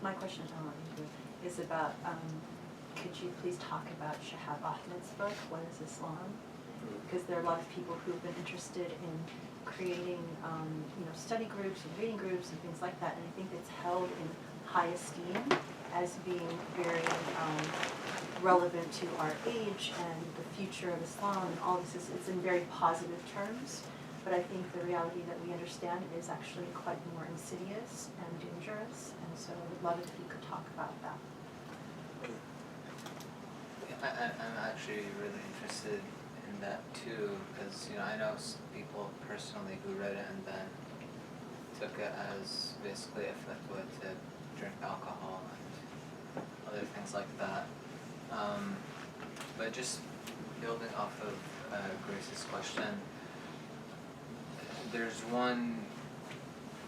my question is about, could you please talk about Shahab Ahmed's book, What is Islam? Because there are a lot of people who've been interested in creating, study groups and reading groups and things like that, and I think it's held in high esteem as being very relevant to our age and the future of Islam and all this. It's in very positive terms, but I think the reality that we understand is actually quite more insidious and dangerous, and so I would love it if you could talk about that. I'm actually really interested in that too, because I know people personally who read it and then took it as basically a fatwa to drink alcohol and other things like that. But just building off of Grace's question, there's one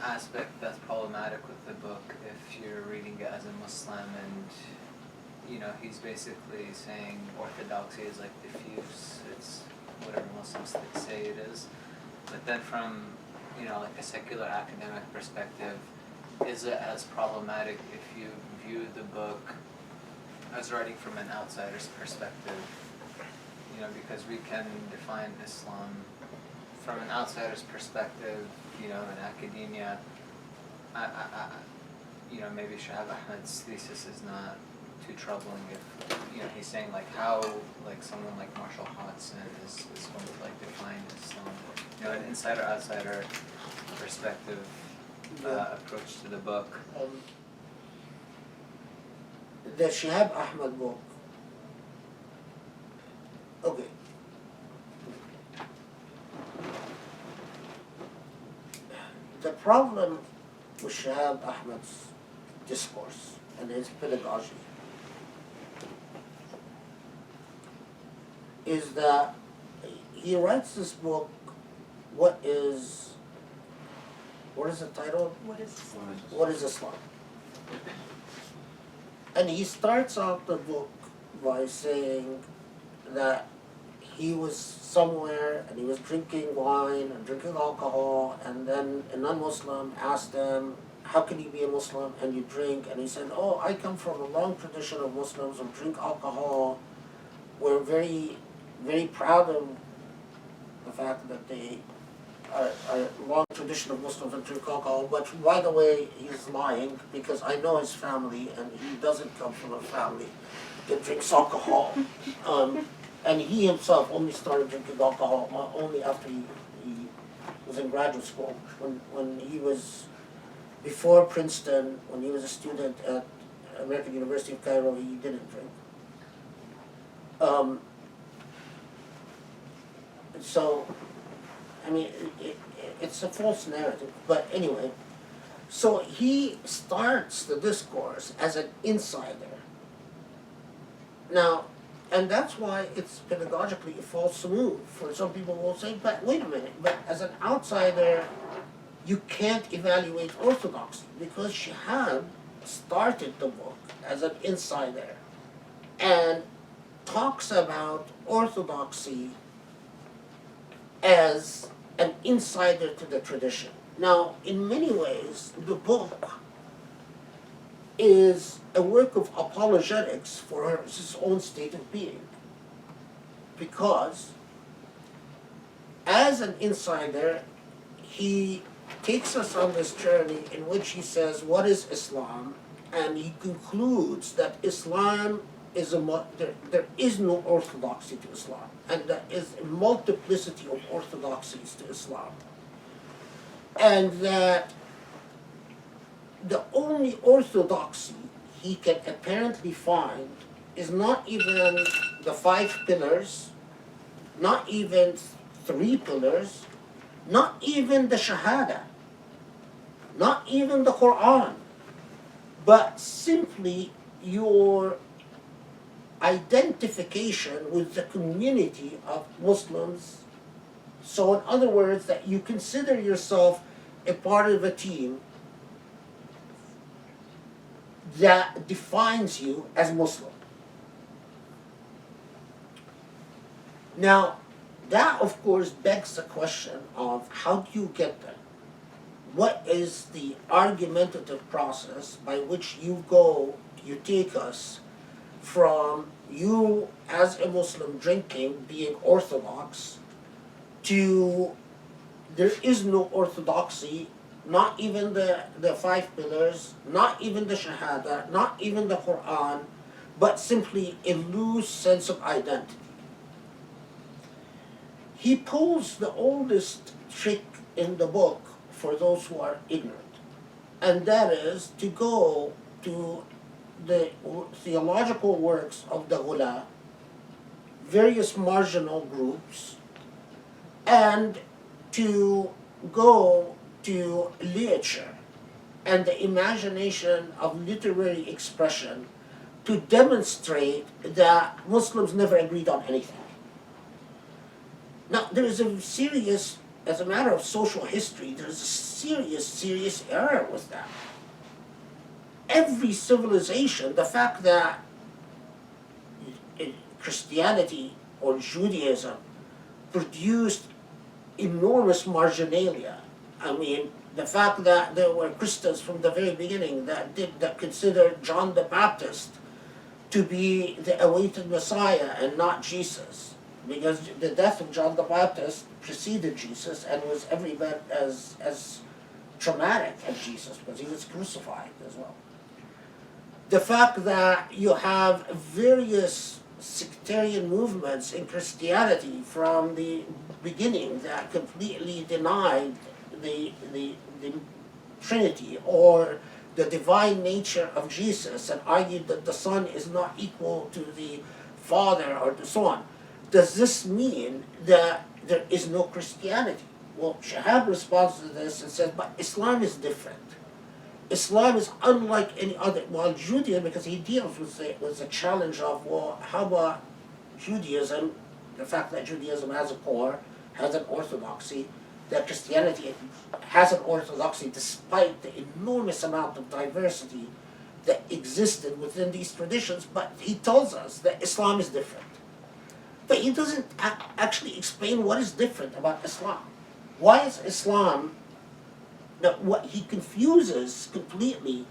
aspect that's problematic with the book if you're reading it as a Muslim, and he's basically saying orthodoxy is like diffuse, it's whatever Muslims say it is. But then from like a secular academic perspective, is it as problematic if you view the book as writing from an outsider's perspective? Because we can define Islam from an outsider's perspective, in academia. Maybe Shahab Ahmed's thesis is not too troubling if, he's saying how someone like Marshall Hodgson is going to define Islam. An insider-outsider perspective approach to the book. The Shahab Ahmed book. Okay. The problem with Shahab Ahmed's discourse and his pedagogy is that he writes this book, what is the title? What is Islam? What is Islam? And he starts out the book by saying that he was somewhere and he was drinking wine and drinking alcohol, and then a non-Muslim asked him, how can you be a Muslim and you drink? And he said, oh, I come from a long tradition of Muslims who drink alcohol. We're very, very proud of the fact that they are a long tradition of Muslims who drink alcohol. But by the way, he's lying because I know his family and he doesn't come from a family that drinks alcohol. And he himself only started drinking alcohol only after he was in graduate school. When he was, before Princeton, when he was a student at American University of Cairo, he didn't drink. So, I mean, it's a false narrative. But anyway, so he starts the discourse as an insider. Now, and that's why it's pedagogically a false move. For some people will say, but wait a minute, but as an outsider, you can't evaluate orthodoxy, because Shihab started the book as an insider and talks about orthodoxy as an insider to the tradition. Now, in many ways, the book is a work of apologetics for his own state of being. Because as an insider, he takes us on this journey in which he says, what is Islam? And he concludes that Islam is there is no orthodoxy to Islam, and there is a multiplicity of orthodoxies to Islam. And that the only orthodoxy he can apparently find is not even the 5 pillars, not even 3 pillars, not even the Shahada, not even the Quran, but simply your identification with the community of Muslims. So in other words, that you consider yourself a part of a team that defines you as Muslim. Now, that of course begs the question of how do you get there? what is the argumentative process by which you take us from you as a Muslim drinking, being orthodox, to there is no orthodoxy, not even the five pillars, not even the Shahada, not even the Quran, but simply a loose sense of identity. He pulls the oldest trick in the book for those who are ignorant, and that is to go to the theological works of the Ghula, various marginal groups, and to go to literature and the imagination of literary expression to demonstrate that Muslims never agreed on anything. Now, there is a serious, as a matter of social history, there's a serious error with that. Every civilization, the fact that Christianity or Judaism produced enormous marginalia. I mean, the fact that there were Christians from the very beginning that considered John the Baptist to be the awaited Messiah and not Jesus, because the death of John the Baptist preceded Jesus and was every bit as traumatic as Jesus, because he was crucified as well. The fact that you have various sectarian movements in Christianity from the beginning that completely denied the Trinity or the divine nature of Jesus and argued that the Son is not equal to the Father or so on. Does this mean that there is no Christianity? Well, Shahab responds to this and says, but Islam is different. Islam is unlike any other. While Judaism, because he deals with the challenge of, well, how about Judaism, the fact that Judaism has a core, has an orthodoxy, that Christianity has an orthodoxy despite the enormous amount of diversity that existed within these traditions, but he tells us that Islam is different. But he doesn't actually explain what is different about Islam. Why is Islam, that what he confuses completely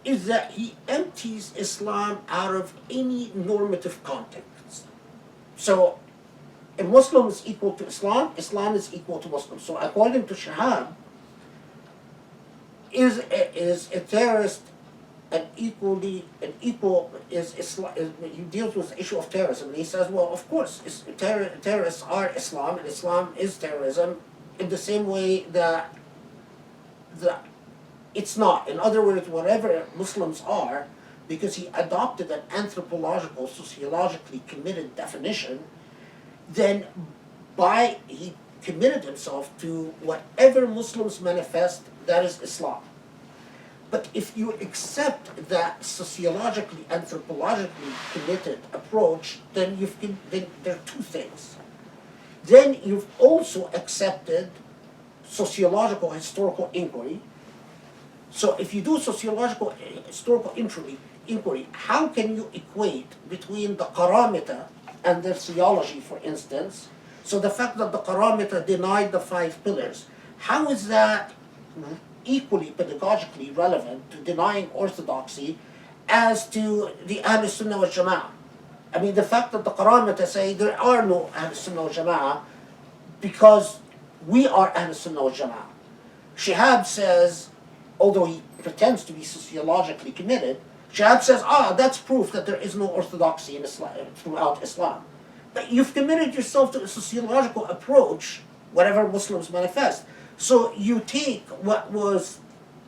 is that he empties Islam out of any normative context. So, a Muslim is equal to Islam, Islam is equal to Muslim. So according to Shahab, is a terrorist he deals with the issue of terrorism, and he says, well, of course, terrorists are Islam, and Islam is terrorism, in the same way that it's not. In other words, whatever Muslims are, because he adopted an anthropological, sociologically committed definition, then he committed himself to whatever Muslims manifest, that is Islam. But if you accept that sociologically, anthropologically committed approach, then there are two things. Then you've also accepted sociological historical inquiry. So if you do sociological historical inquiry, how can you equate between the Qaramita and their theology, for instance? So the fact that the Qaramita denied the five pillars, how is that equally pedagogically relevant to denying orthodoxy as to the Ahl Sunnah wal Jama'ah? I mean, the fact that the Qaramita say there are no Ahl Sunnah wal Jama'ah because we are Ahl Sunnah wal Jama'ah. Shihab says, although he pretends to be sociologically committed, Shahab says, that's proof that there is no orthodoxy in Islam, throughout Islam. But you've committed yourself to a sociological approach, whatever Muslims manifest. So you take what was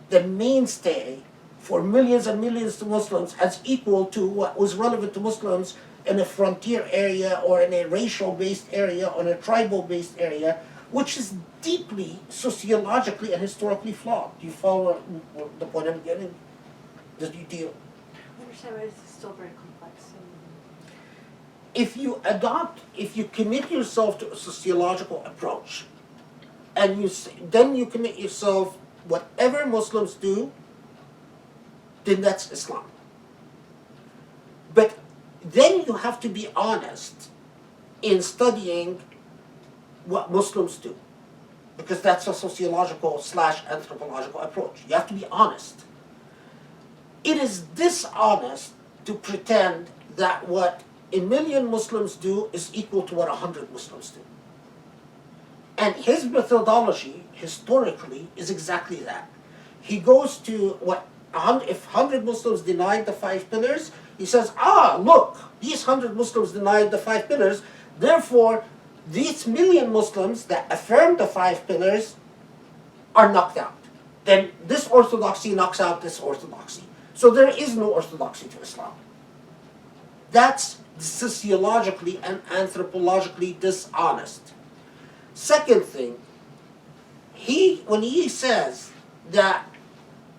the mainstay for millions and millions of Muslims as equal to what was relevant to Muslims in a frontier area or in a racial-based area or in a tribal-based area, which is deeply sociologically and historically flawed. Do you follow the point I'm getting? Does you deal? I understand, but it's still very complex. If you commit yourself to a sociological approach, and then you commit yourself, whatever Muslims do, then that's Islam. But then you have to be honest in studying what Muslims do. because that's a sociological / anthropological approach. You have to be honest. It is dishonest to pretend that what a million Muslims do is equal to what 100 Muslims do. And his methodology, historically, is exactly that. He goes to if 100 Muslims denied the 5 pillars, he says, look, these 100 Muslims denied the 5 pillars, therefore, these million Muslims that affirm the 5 pillars are knocked out. Then this orthodoxy knocks out this orthodoxy. So there is no orthodoxy to Islam. That's sociologically and anthropologically dishonest. Second thing, when he says that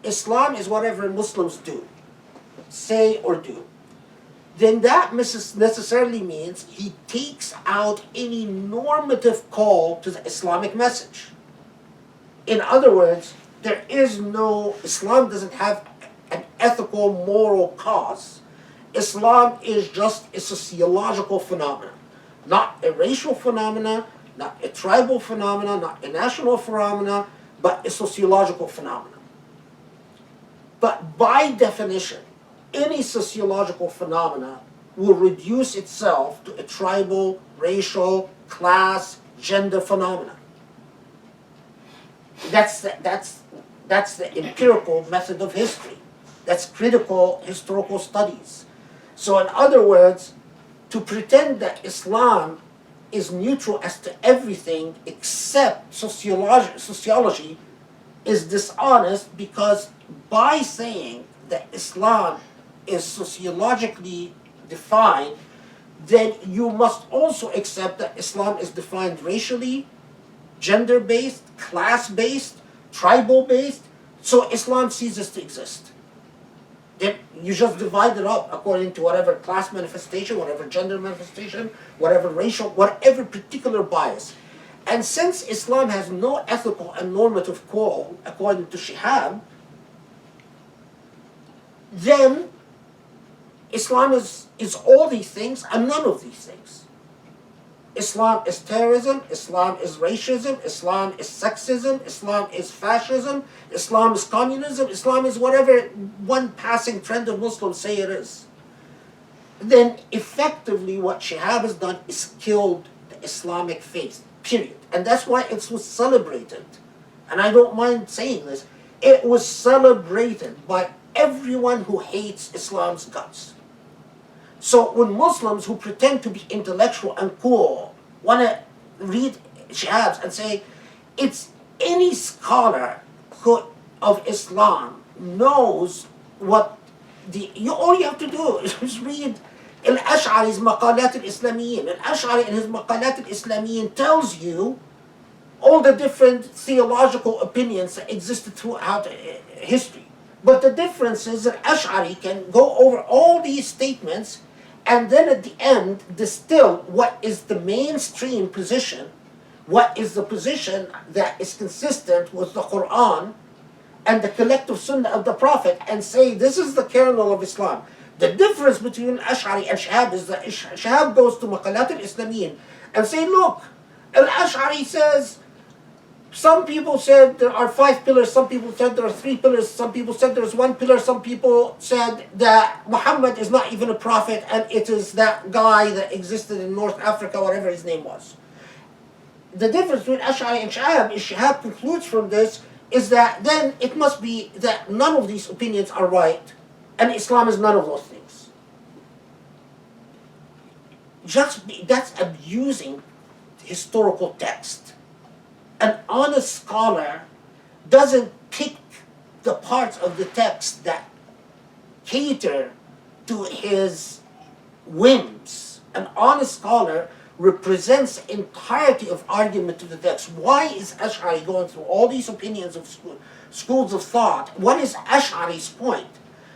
Islam is whatever Muslims do, say or do, then that necessarily means he takes out any normative call to the Islamic message. In other words, Islam doesn't have an ethical, moral cause. Islam is just a sociological phenomenon, not a racial phenomenon, not a tribal phenomenon, not a national phenomenon, but a sociological phenomenon. But by definition, any sociological phenomena will reduce itself to a tribal, racial, class, gender phenomena. That's the empirical method of history. That's critical historical studies. So in other words, to pretend that Islam is neutral as to everything except sociology is dishonest, because by saying that Islam is sociologically defined, then you must also accept that Islam is defined racially, gender-based, class-based, tribal-based, so Islam ceases to exist. Then you just divide it up according to whatever class manifestation, whatever gender manifestation, whatever racial, whatever particular bias. And since Islam has no ethical and normative call, according to Shahab, then Islam is all these things and none of these things. Islam is terrorism, Islam is racism, Islam is sexism, Islam is fascism, Islam is communism, Islam is whatever one passing trend of Muslims say it is. Then effectively what Shahab has done is killed the Islamic faith, period. And that's why it was celebrated. And I don't mind saying this. It was celebrated by everyone who hates Islam's guts. So when Muslims who pretend to be intellectual and cool want to read Shahab's and say, it's any scholar of Islam knows what all you have to do is read Al-Ash'ari's Maqalat al-Islamiyyin. Al-Ash'ari in his Maqalat al-Islamiyyin tells you all the different theological opinions that existed throughout history. But the difference is that Ash'ari can go over all these statements and then at the end distill what is the mainstream position, what is the position that is consistent with the Quran and the collective sunnah of the Prophet, and say this is the kernel of Islam. The difference between Ash'ari and Shahab is that Shahab goes to Maqalat al-Islamiyyin and say, look, Al-Ash'ari says, some people said there are 5 pillars, some people said there are 3 pillars, some people said there's 1 pillar, some people said that Muhammad is not even a prophet and it is that guy that existed in North Africa, whatever his name was. The difference between Ash'ari and Shahab is Shahab concludes from this is that then it must be that none of these opinions are right and Islam is none of those things. That's abusing historical text. An honest scholar doesn't pick the parts of the text that cater to his whims. An honest scholar represents the entirety of argument to the text. Why is Ash'ari going through all these opinions of schools of thought? What is Ash'ari's point?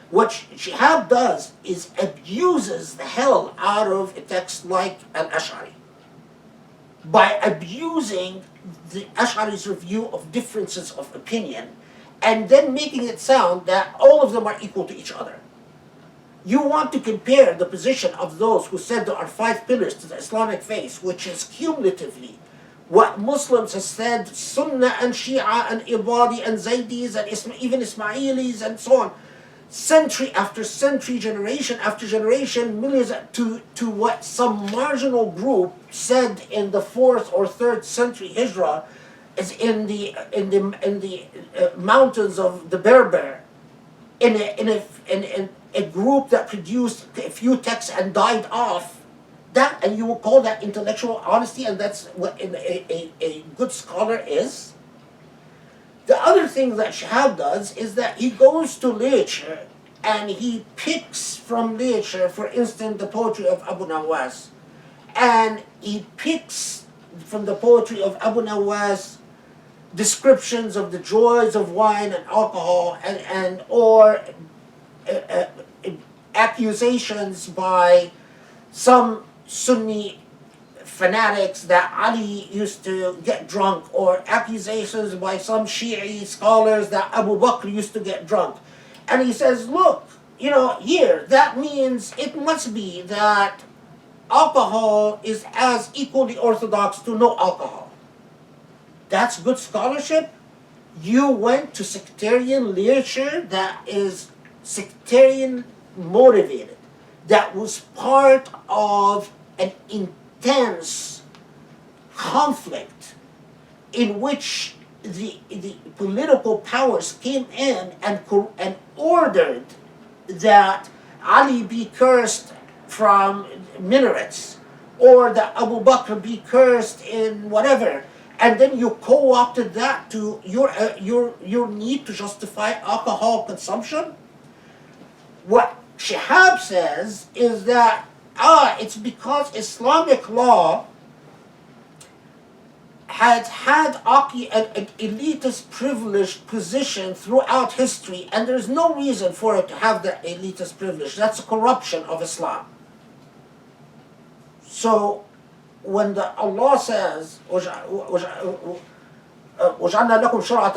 What Shihab does is abuses the hell out of a text like Al-Ash'ari by abusing the Ash'ari's review of differences of opinion and then making it sound that all of them are equal to each other. You want to compare the position of those who said there are 5 pillars to the Islamic faith, which is cumulatively what Muslims have said, Sunnah and Shia and Ibadi and Zaydis and even Ismailis and so on, century after century, generation after generation, millions, to what some marginal group said in the 4th or 3rd century Hijrah, is in the mountains of the Berber, in a group that produced a few texts and died off. That, and you will call that intellectual honesty, and that's what a good scholar is. The other thing that Shahab does is that he goes to literature and he picks from literature, for instance, the poetry of Abu Nawas, and he picks from the poetry of Abu Nawas descriptions of the joys of wine and alcohol, or accusations by some Sunni fanatics that Ali used to get drunk, or accusations by some Shi'i scholars that Abu Bakr used to get drunk. And he says, look, here, that means it must be that alcohol is as equally orthodox to no alcohol. That's good scholarship. You went to sectarian literature that is sectarian motivated, that was part of an intense conflict in which the political powers came in and ordered that Ali be cursed from minarets, or that Abu Bakr be cursed in whatever, and then you co-opted that to your need to justify alcohol consumption. What Shahab says is that it's because Islamic law had an elitist privileged position throughout history, and there's no reason for it to have that elitist privilege. That's a corruption of Islam. So when Allah says وَجَعَلْنَا لَكُمْ شَرْعَةً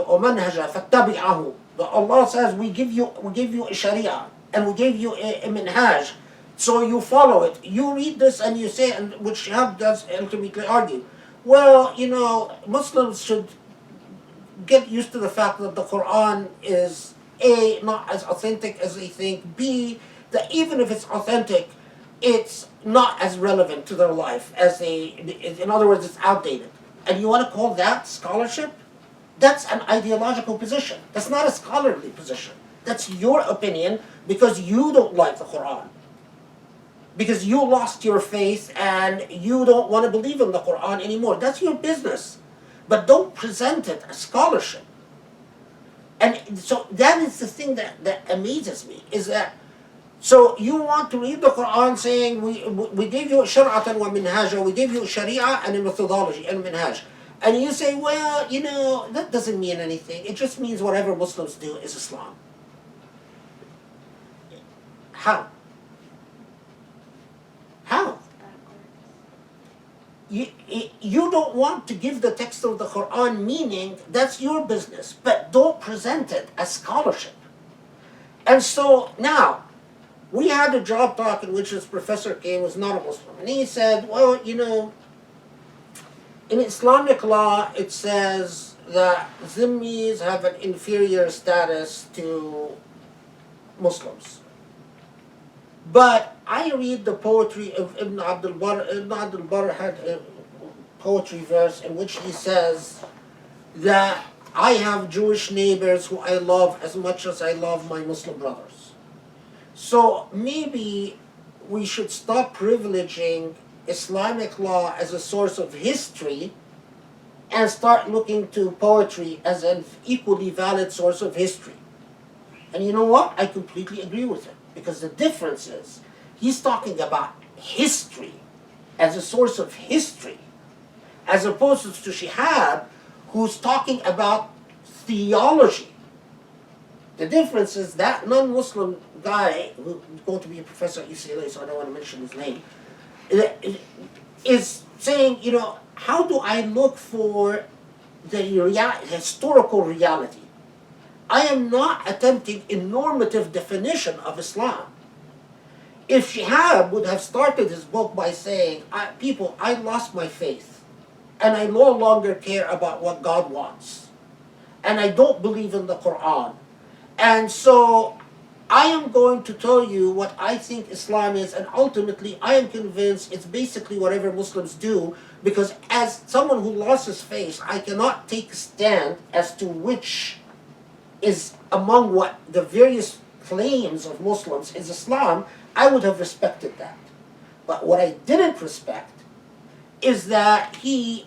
وَمَنْهَجًا فَاتَّبِعَهُ. Allah says we give you a Sharia and we give you a minhaj, so you follow it. You read this and you say, and which Shahab does ultimately argue, well, Muslims should get used to the fact that the Quran is A, not as authentic as they think, B, that even if it's authentic, it's not as relevant to their life as in other words, it's outdated. And you want to call that scholarship? That's an ideological position. That's not a scholarly position. That's your opinion because you don't like the Quran. Because you lost your faith and you don't want to believe in the Quran anymore. That's your business. But don't present it as scholarship. And so that is the thing that amazes me, is that, so you want to read the Quran saying, we gave you shar'atan wa minhaja, we gave you sharia and a methodology and minhaj. And you say, well, that doesn't mean anything. It just means whatever Muslims do is Islam. How? How? You don't want to give the text of the Quran meaning, that's your business. But don't present it as scholarship. And so now, we had a job talk in which this professor came, was not a Muslim. And he said, well, in Islamic law, it says that Zimmis have an inferior status to Muslims. But I read the poetry of Ibn Abdul Barr. Ibn Abdul Barr had a poetry verse in which he says that I have Jewish neighbors who I love as much as I love my Muslim brothers. So maybe we should stop privileging Islamic law as a source of history and start looking to poetry as an equally valid source of history. And you know what? I completely agree with him. Because the difference is, he's talking about history as a source of history, as opposed to Shihab, who's talking about theology. The difference is that non-Muslim guy, who's going to be a professor at UCLA, so I don't want to mention his name, is saying, how do I look for the historical reality? I am not attempting a normative definition of Islam. If Shihab would have started his book by saying, people, I lost my faith. and I no longer care about what God wants. And I don't believe in the Quran. And so I am going to tell you what I think Islam is, and ultimately I am convinced it's basically whatever Muslims do, because as someone who lost his faith, I cannot take a stand as to which is among what the various claims of Muslims is Islam. I would have respected that. But what I didn't respect is that he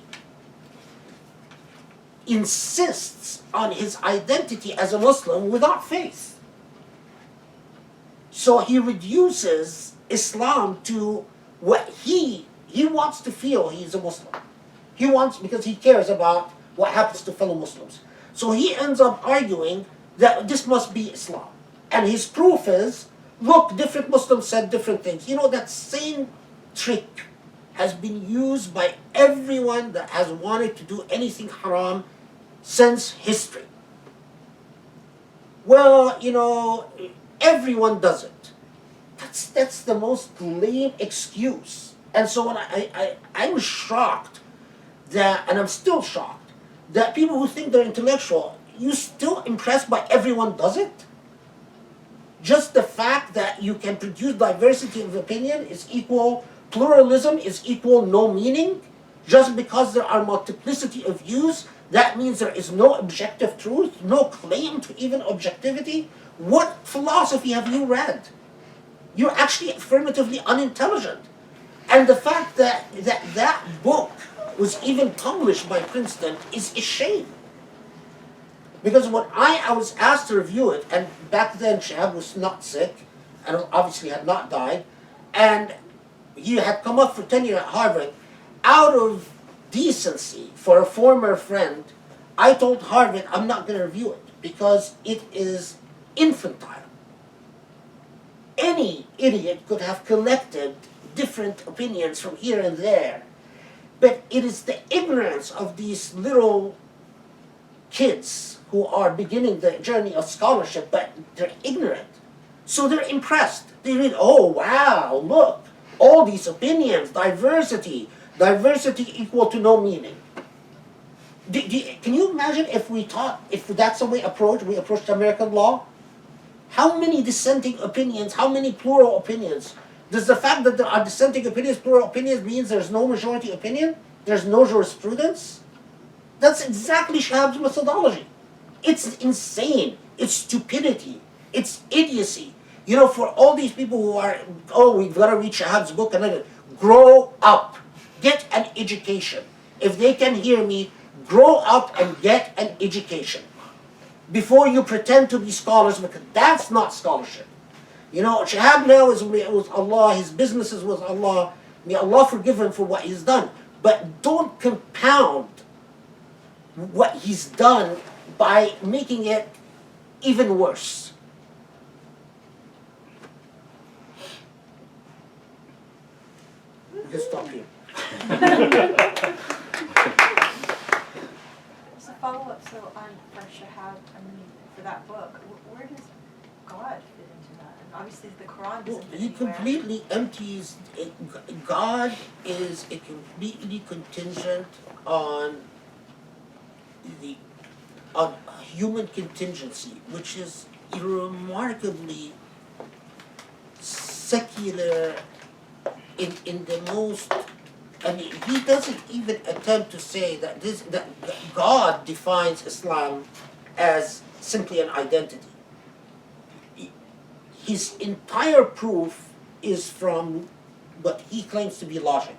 insists on his identity as a Muslim without faith. So he reduces Islam to what he wants to feel he's a Muslim. He wants, because he cares about what happens to fellow Muslims. So he ends up arguing that this must be Islam. And his proof is, look, different Muslims said different things. You know, that same trick has been used by everyone that has wanted to do anything haram since history. Well, you know, everyone does it. That's the most lame excuse. And so when I was shocked that, and I'm still shocked, that people who think they're intellectual, you still impressed by everyone does it? Just the fact that you can produce diversity of opinion is equal, pluralism is equal no meaning. Just because there are multiplicity of views, that means there is no objective truth, no claim to even objectivity. What philosophy have you read? You're actually affirmatively unintelligent. And the fact that that book was even published by Princeton is a shame. Because when I was asked to review it, and back then Shahab was not sick, and obviously had not died, and he had come up for tenure at Harvard, out of decency for a former friend, I told Harvard I'm not going to review it because it is infantile. Any idiot could have collected different opinions from here and there, but it is the ignorance of these little kids who are beginning the journey of scholarship, but they're ignorant. So they're impressed. They read, oh wow, look, all these opinions, diversity equal to no meaning. Can you imagine if that's the way we approached American law? How many dissenting opinions, how many plural opinions? Does the fact that there are dissenting opinions, plural opinions, means there's no majority opinion? There's no jurisprudence? That's exactly Shahab's methodology. It's insane. It's stupidity. It's idiocy. You know, for all these people who are, oh, we've got to read Shahab's book, and grow up. Get an education. If they can hear me, grow up and get an education before you pretend to be scholars, because that's not scholarship. You know, Shahab now is with Allah, his business is with Allah. May Allah forgive him for what he's done. But don't compound what he's done by making it even worse. Just stop here. So follow up, so on for Shahab, for that book, where does God fit into that? And obviously the Quran doesn't fit He anywhere. completely empties it. God is a completely contingent on human contingency, which is remarkably secular in the most. I mean, he doesn't even attempt to say that that God defines Islam as simply an identity. His entire proof is from what he claims to be logic.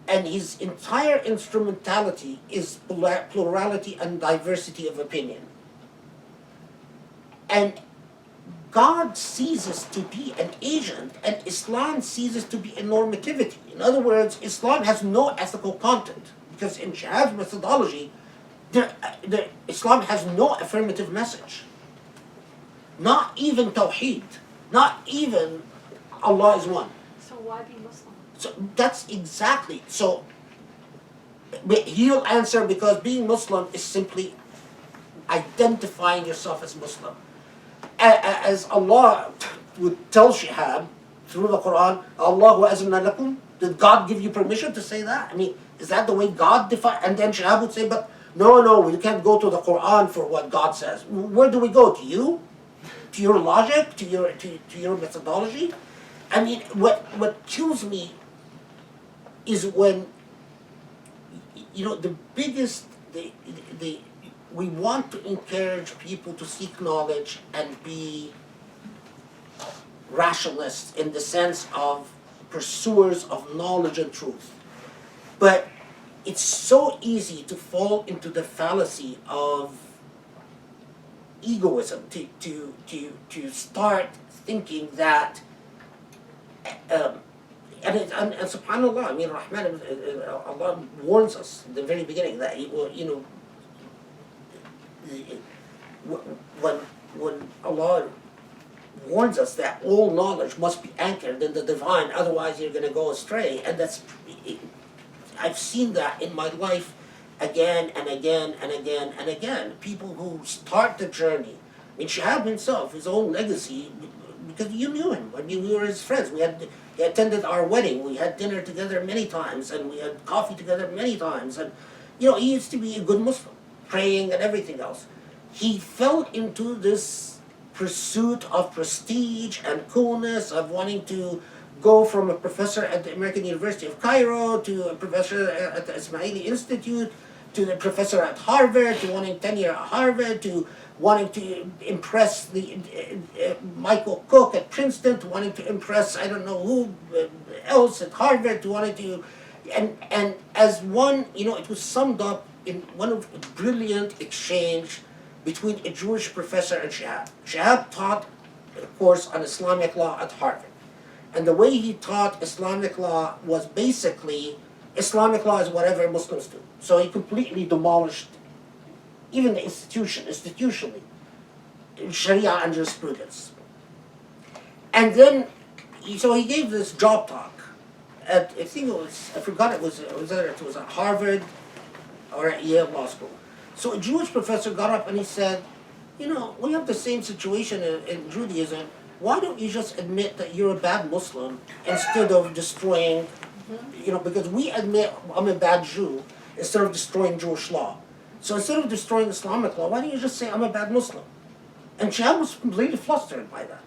And his entire instrumentality is plurality and diversity of opinion. And God ceases to be an agent, and Islam ceases to be a normativity. In other words, Islam has no ethical content, because in Shahab's methodology, Islam has no affirmative message. Not even Tawheed, not even Allah is one. So why be Muslim? So that's exactly, so he'll answer because being Muslim is simply identifying yourself as Muslim. As Allah would tell Shihab through the Quran, Allahu azna lakum, did God give you permission to say that? I mean, Is that the way God defines? And then Shahab would say, but no, we can't go to the Quran for what God says. Where do we go? To you? To your logic? To your methodology? I mean, what kills me is when, the biggest, we want to encourage people to seek knowledge and be rationalists in the sense of pursuers of knowledge and truth. But it's so easy to fall into the fallacy of egoism, to start thinking that, and subhanAllah, I mean, Rahman, Allah warns us in the very beginning that, when Allah warns us that all knowledge must be anchored in the divine, otherwise you're going to go astray. And I've seen that in my life again and again and again and again. People who start the journey. I mean, Shahab himself, his own legacy, because you knew him. I mean, we were his friends. He attended our wedding. We had dinner together many times, and we had coffee together many times. And, he used to be a good Muslim, praying and everything else. He fell into this pursuit of prestige and coolness, of wanting to go from a professor at the American University of Cairo to a professor at the Ismaili Institute to the professor at Harvard, to wanting tenure at Harvard, to wanting to impress the Michael Cook at Princeton, to wanting to impress I don't know who else at Harvard, to wanting to, and as one, it was summed up in one of a brilliant exchange between a Jewish professor and Shahab. Shahab taught a course on Islamic law at Harvard. And the way he taught Islamic law was basically, Islamic law is whatever Muslims do. So he completely demolished even the institutionally, Sharia and jurisprudence. And then, so he gave this job talk at, I think it was, I forgot it was at Harvard or at Yale Law School. So a Jewish professor got up and he said, we have the same situation in Judaism. Why don't you just admit that you're a bad Muslim instead of destroying, because we admit I'm a bad Jew instead of destroying Jewish law. So instead of destroying Islamic law, why don't you just say I'm a bad Muslim? And Shahab was completely flustered by that.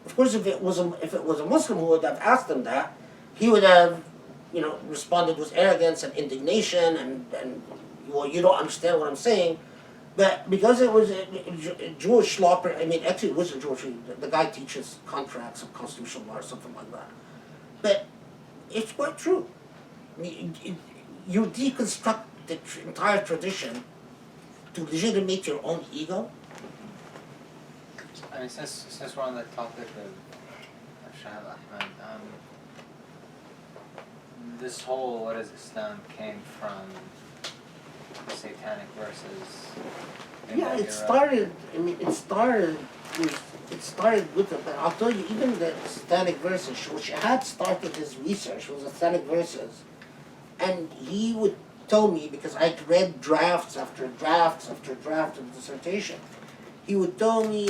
Of course, if it was a Muslim who would have asked him that, he would have, responded with arrogance and indignation and well, you don't understand what I'm saying. But because it was a Jewish law, actually it wasn't Jewish, the guy teaches contracts of constitutional law or something like that. But it's quite true. You deconstruct the entire tradition to legitimate your own ego. I mean, since we're on the topic of Shahab Ahmed, this whole what is Islam came from the Satanic Verses. Yeah, it started with it, but I'll tell you, even the Satanic Verses, which had started his research, was Satanic Verses, and he would tell me, because I'd read drafts after drafts after draft of the dissertation, he would tell me,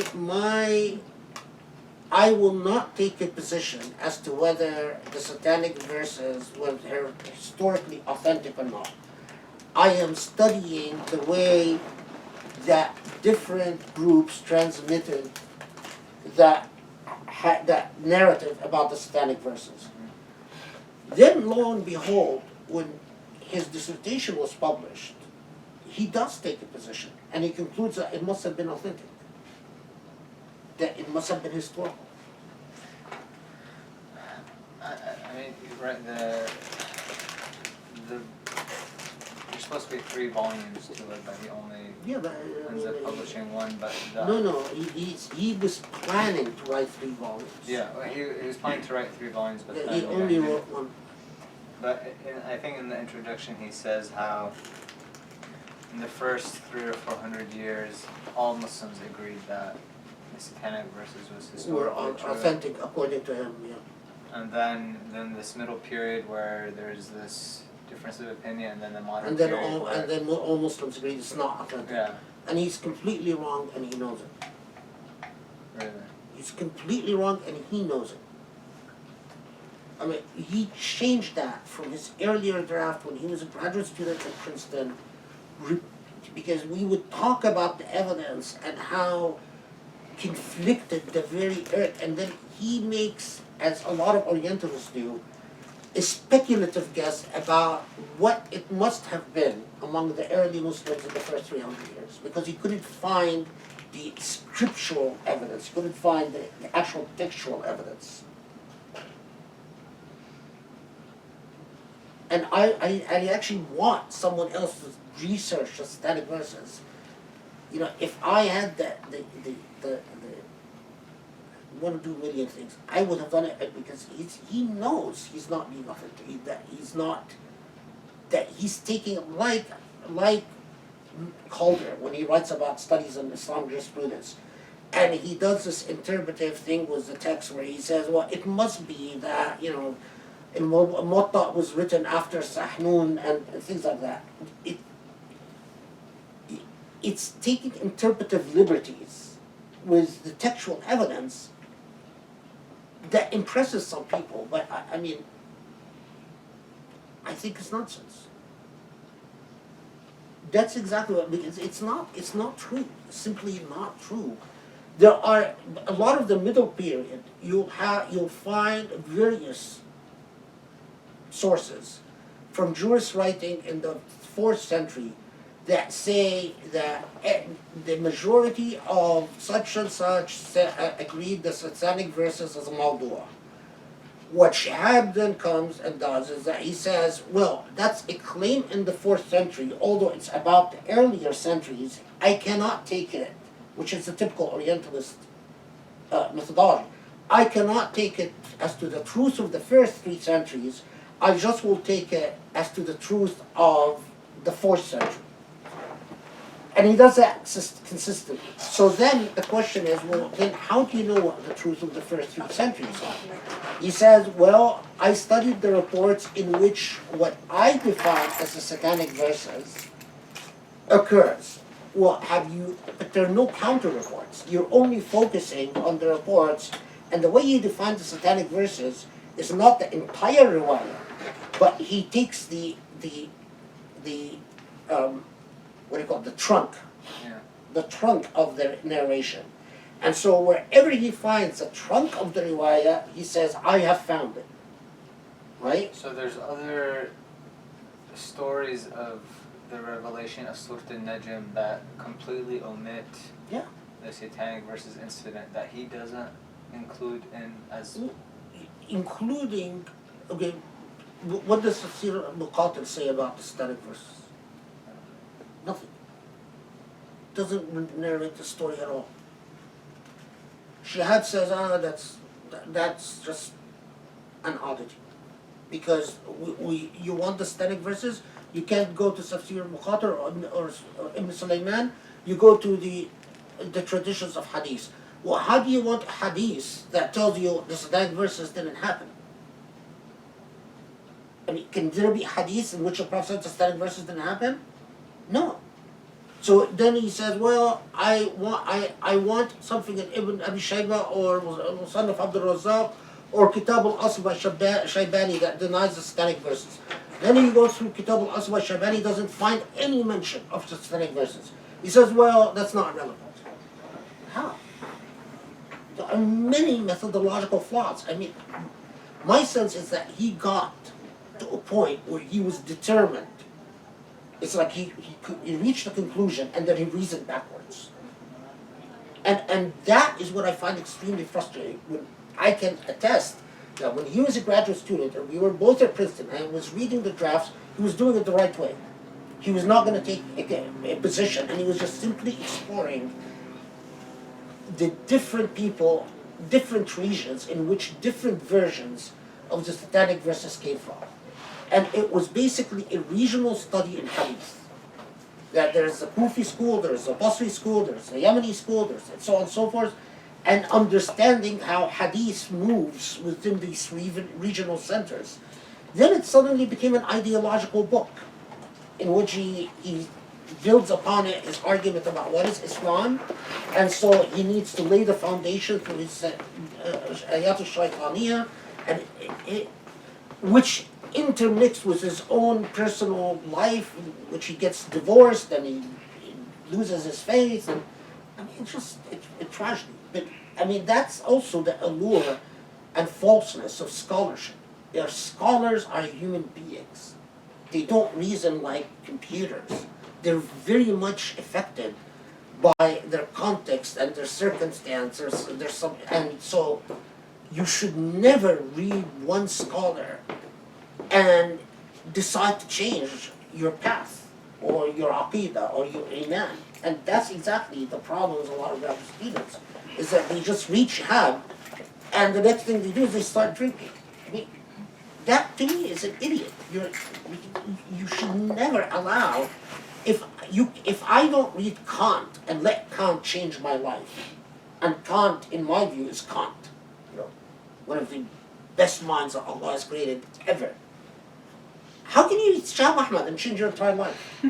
I will not take a position as to whether the Satanic Verses were historically authentic or not. I am studying the way that different groups transmitted that narrative about the Satanic Verses. Then, lo and behold, when his dissertation was published, he does take a position, and he concludes that it must have been authentic, that it must have been historical. I mean, right, there's supposed to be 3 volumes to it, but he only ends up publishing 1. But no, he was planning to write 3 volumes. Yeah, well, he was planning to write 3 volumes, but he only wrote 1. But I think in the introduction he says how in the first 300 or 400 years, all Muslims agreed that the Satanic Verses was historically true. Authentic according to him, yeah. And then this middle period where there's this difference of opinion, and then the modern And then period all Muslims agree it's not authentic. Yeah. And he's completely wrong, and he knows it. Really? He's completely wrong, and he knows it. I mean, he changed that from his earlier draft when he was a graduate student at Princeton, because we would talk about the evidence and how conflicted the very earth, and then he makes, as a lot of Orientalists do, a speculative guess about what it must have been among the early Muslims in the first 300 years, because he couldn't find the scriptural evidence, he couldn't find the actual textual evidence. And I actually want someone else to research the Satanic Verses. You know, if I had the want to do a million things, I would have done it, because he knows he's not being authentic, that he's taking, like Calder when he writes about studies in Islamic jurisprudence, and he does this interpretive thing with the text where he says, well, it must be that, you know, Muwatta was written after Sahnun and things like that. It's taking interpretive liberties with the textual evidence that impresses some people, but I mean, I think it's nonsense. That's exactly what, because it's not true. It's simply not true. There are a lot of the middle period. You'll find various sources from Jewish writing in the 4th century that say that the majority of such and such agreed the Satanic Verses as a Mawdu'a. What Shahab then comes and does is that he says, well, that's a claim in the 4th century, although it's about the earlier centuries, I cannot take it, which is the typical Orientalist methodology. I cannot take it as to the truth of the first 3 centuries, I just will take it as to the truth of the 4th century. And he does that consistently. So then the question is, well, then how do you know what the truth of the first 3 centuries are? He says, well, I studied the reports in which what I define as the Satanic Verses occurs. Well, but there are no counter reports. You're only focusing on the reports, and the way you define the Satanic Verses is not the entire riwayah, but he takes the what do you call it, the trunk, the trunk of the narration. And so wherever he finds the trunk of the riwayah, he says, I have found it. Right? So there's other stories of the revelation of Surah al-Najm that completely omit the Satanic Verses incident that he doesn't include in as... Including, okay, what does Surah al say about the Satanic Verses? Nothing. Doesn't narrate the story at all. Shahab says, that's just an oddity. Because you want the Satanic Verses, you can't go to Tafsir al-Muqatir or Ibn Sulaiman, you go to the traditions of Hadith. Well, how do you want a Hadith that tells you the Satanic Verses didn't happen? I mean, can there be Hadith in which the Prophet said the Satanic Verses didn't happen? No. So then he says, well, I want something in Ibn Abi Shayba or Musannaf Abdul Razzaq or Kitab al-Asl by Shaybani that denies the Satanic Verses. Then he goes through Kitab al-Asl by Shaybani, doesn't find any mention of the Satanic Verses. He says, well, that's not relevant. How? There are many methodological flaws. I mean, my sense is that he got to a point where he was determined. It's like he reached a conclusion and then he reasoned backwards. And that is what I find extremely frustrating. When I can attest that when he was a graduate student and we were both at Princeton and was reading the drafts, he was doing it the right way. He was not going to take a position, and he was just simply exploring the different people, different regions in which different versions of the Satanic Verses came from. And it was basically a regional study in Hadith. That there's a Kufi school, there's a Basri school, there's a Yemeni school, there's and so on and so forth, and understanding how Hadith moves within these regional centers. Then it suddenly became an ideological book in which he builds upon it his argument about what is Islam, and so he needs to lay the foundation for his Ayat al-Shaytaniyah, and which intermixed with his own personal life, in which he gets divorced and he loses his faith, and I mean, it's tragedy. But I mean, that's also the allure and falseness of scholarship. Their scholars are human beings. They don't reason like computers. They're very much affected by their context and their circumstances. And so you should never read one scholar and decide to change your path or your aqidah or your iman. And that's exactly the problem with a lot of graduate students, is that they just read Shahab and the next thing they do is they start drinking. I mean, that to me is an idiot. You should never allow, if I don't read Kant and let Kant change my life, and Kant in my view is Kant, one of the best minds that Allah has created ever. How can you read Shahab Ahmed and change your entire life?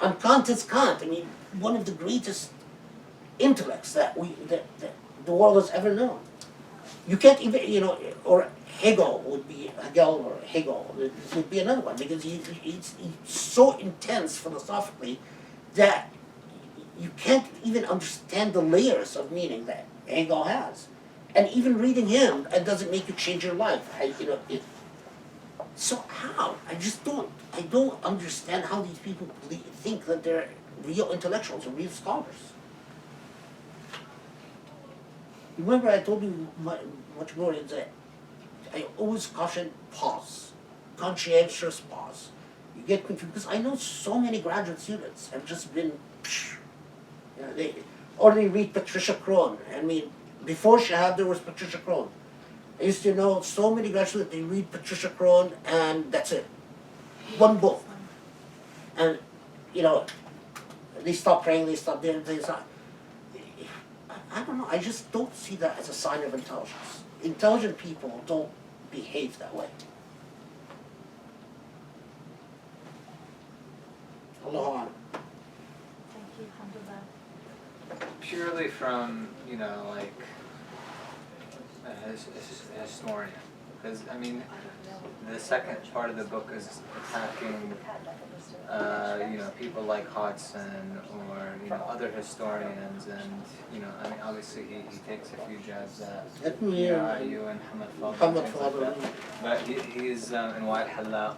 And Kant is Kant. I mean, one of the greatest intellects that the world has ever known. You can't even, or Hegel would be another one, because he's so intense philosophically that you can't even understand the layers of meaning that Hegel has. And even reading him, it doesn't make you change your life. So how? I don't understand how these people think that they're real intellectuals or real scholars. Remember I told you much more is that I always caution pause, conscientious pause. You get confused, because I know so many graduate students have just been, they read Patricia Crone. I mean, before Shahab there was Patricia Crone. I used to know so many graduates, they read Patricia Crone and that's it. One book. And, they stop praying, they stop doing things. I don't know, I just don't see that as a sign of intelligence. Intelligent people don't behave that way. Allah. Thank you, alhamdulillah. Purely from, a historian. Because, I mean, the second part of the book is attacking, people like Hodgson or, other historians, and, I mean, obviously he takes a few jabs at you and Muhammad Fadl, but he's in White Halaqa,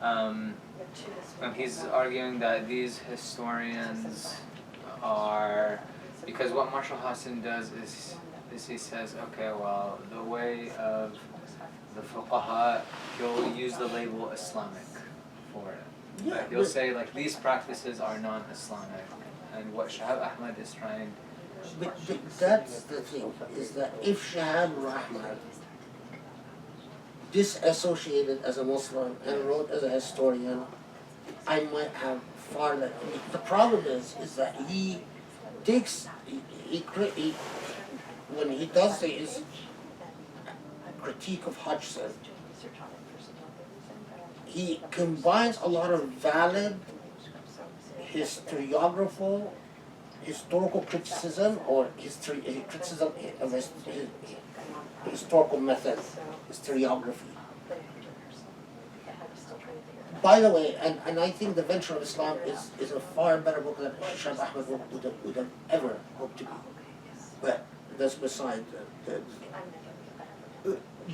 and he's arguing that these historians are, because what Marshall Hassan does is he says, okay, well, the way of the fuqaha, he'll use the label Islamic for it. Yeah, he'll say, these practices are non-Islamic. And what Shahab Ahmed is trying... But that's the thing, is that if Shahab Ahmed disassociated as a Muslim and wrote as a historian, I might have far less. I mean, the problem is that he takes, when he does his critique of Hodgson, he combines a lot of valid historical criticism or criticism of his historical method, historiography. By the way, and I think The Venture of Islam is a far better book than Shahab Ahmed would have ever hoped to be. But that's beside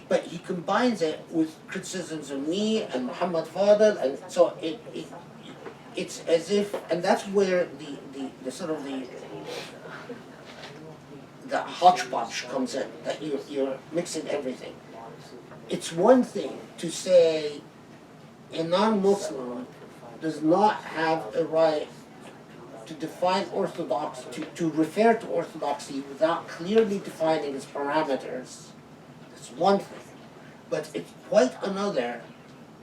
but he combines it with criticisms of me and Muhammad Fadl, and so it's as if, and that's where the sort of the hodgepodge comes in, that you're mixing everything. It's one thing to say a non-Muslim does not have a right to define orthodoxy, to refer to orthodoxy without clearly defining its parameters. That's one thing. But it's quite another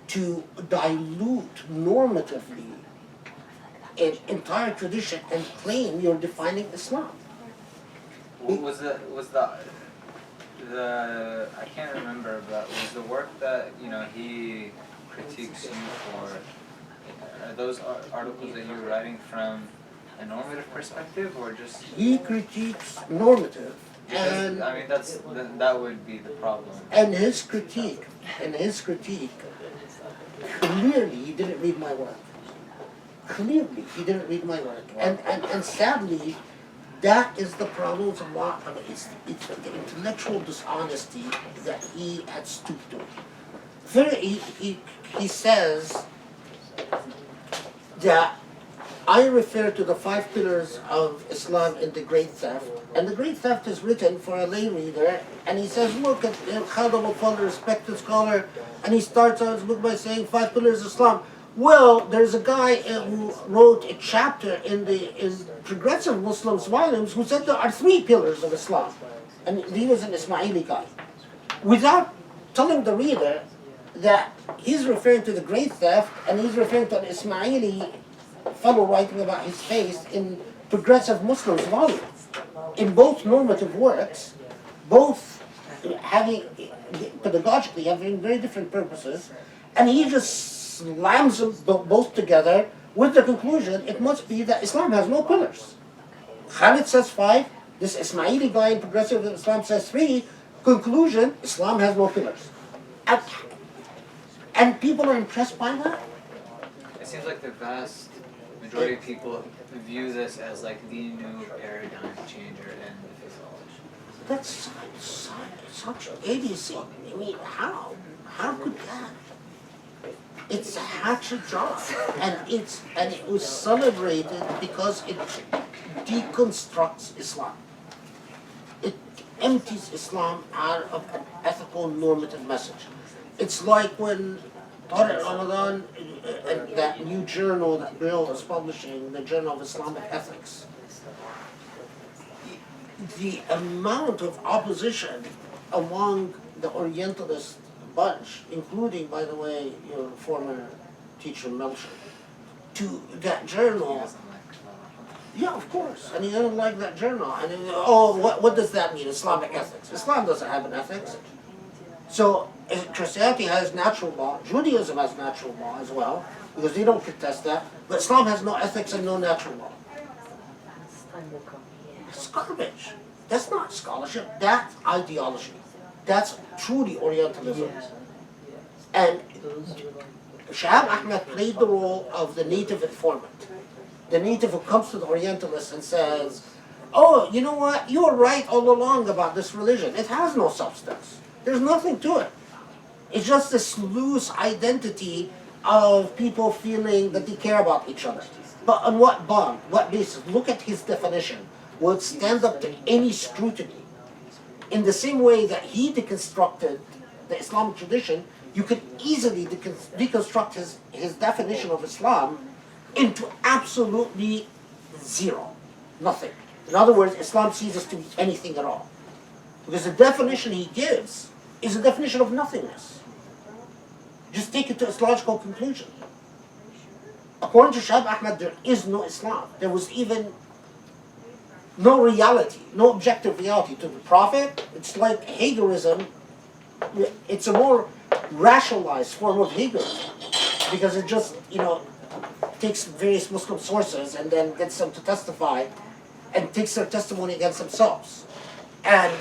to dilute normatively an entire tradition and claim you're defining Islam. Was the I can't remember, but was the work that he critiques you for, are those articles that you're writing from a normative perspective, or just... He critiques normative, And I mean, that would be the problem. and his critique, clearly he didn't read my work. Clearly he didn't read my work. And sadly, that is the problem with a lot of it. It's the intellectual dishonesty that he had stooped to. He says that I refer to the 5 pillars of Islam in the Great Theft, and the Great Theft is written for a lay reader, and he says, look at Shahab Ahmed, respected scholar, and he starts out his book by saying 5 pillars of Islam. Well, there's a guy who wrote a chapter in Progressive Muslims volumes who said there are 3 pillars of Islam, and he was an Ismaili guy, without telling the reader that he's referring to the Great Theft, and he's referring to an Ismaili fellow writing about his faith in Progressive Muslims volume. In both normative works, both having pedagogically having very different purposes, and he just slams them both together with the conclusion it must be that Islam has no pillars. Khalid says 5, this Ismaili guy in Progressive Islam says 3, conclusion, Islam has no pillars. And people are impressed by that? It seems like the vast majority of people view this as like the new paradigm changer in the physiology. That's such idiocy. I mean, how? How could that? It's such a job, and it was celebrated because it deconstructs Islam. It empties Islam out of an ethical normative message. It's like when Tariq Ramadan and that new journal that Bill is publishing, the Journal of Islamic Ethics, the amount of opposition among the Orientalist bunch, including, by the way, your former teacher Melcher, to that journal. Yeah, of course. And he doesn't like that journal. And what does that mean, Islamic ethics? Islam doesn't have an ethics. So Christianity has natural law, Judaism has natural law as well, because they don't contest that, but Islam has no ethics and no natural law. It's garbage. That's not scholarship, that's ideology. That's truly Orientalism. And Shahab Ahmed played the role of the native informant. The native who comes to the Orientalists and says, oh, you know what, you were right all along about this religion. It has no substance. There's nothing to it. It's just this loose identity of people feeling that they care about each other. But on what bond, what basis? Look at his definition. Will it stand up to any scrutiny? In the same way that he deconstructed the Islamic tradition, you could easily deconstruct his definition of Islam into absolutely zero. Nothing. In other words, Islam ceases to be anything at all. Because the definition he gives is a definition of nothingness. Just take it to its logical conclusion. According to Shahab Ahmed, there is no Islam. There was even no reality, no objective reality to the Prophet. It's like Hegelism. It's a more rationalized form of Hegelism because it just, takes various Muslim sources and then gets them to testify and takes their testimony against themselves. And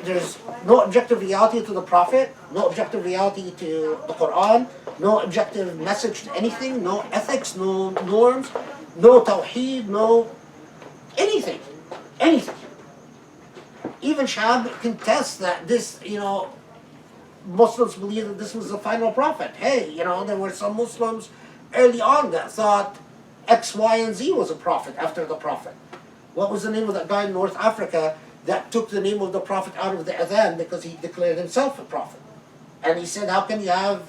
there's no objective reality to the Prophet, no objective reality to the Quran, no objective message to anything, no ethics, no norms, no tawheed, no anything. Even Shahab contests that this, Muslims believe that this was the final prophet. Hey, there were some Muslims early on that thought X, Y, and Z was a prophet after the prophet. What was the name of that guy in North Africa that took the name of the prophet out of the adhan because he declared himself a prophet? And he said, how can you have...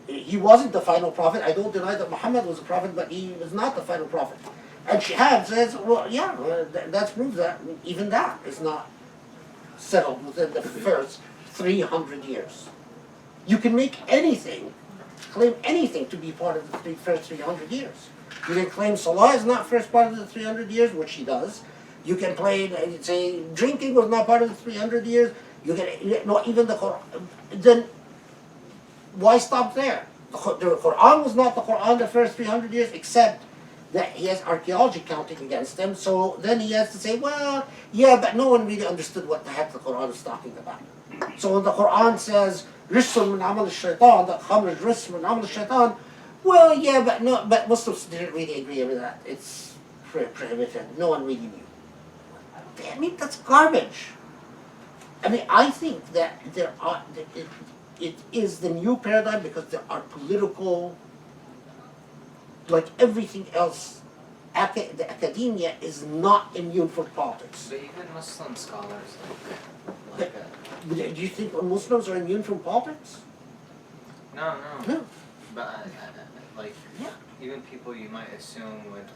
he wasn't the final prophet. I don't deny that Muhammad was a prophet, but he was not the final prophet. And Shahab says, well, yeah, that proves that even that is not settled within the first 300 years. You can make anything, claim anything to be part of the first 300 years. You can claim Salah is not first part of the 300 years, which he does. You can say drinking was not part of the 300 years. You can, not even the Quran. Then why stop there? The Quran was not the Quran the first 300 years, except that he has archaeology counting against him. So then he has to say, well, yeah, but no one really understood what the heck the Quran is talking about. So when the Quran says, "Rijsun min amal shaitan," that khamr is rijs min amal shaitan, well, yeah, but Muslims didn't really agree with that. It's prohibited. No one really knew. I mean, that's garbage. I mean, I think that it is the new paradigm because there are political, like everything else, the academia is not immune for politics. But even Muslim scholars like Do you think Muslims are immune from politics? no. No. But like Yeah. even people you might assume would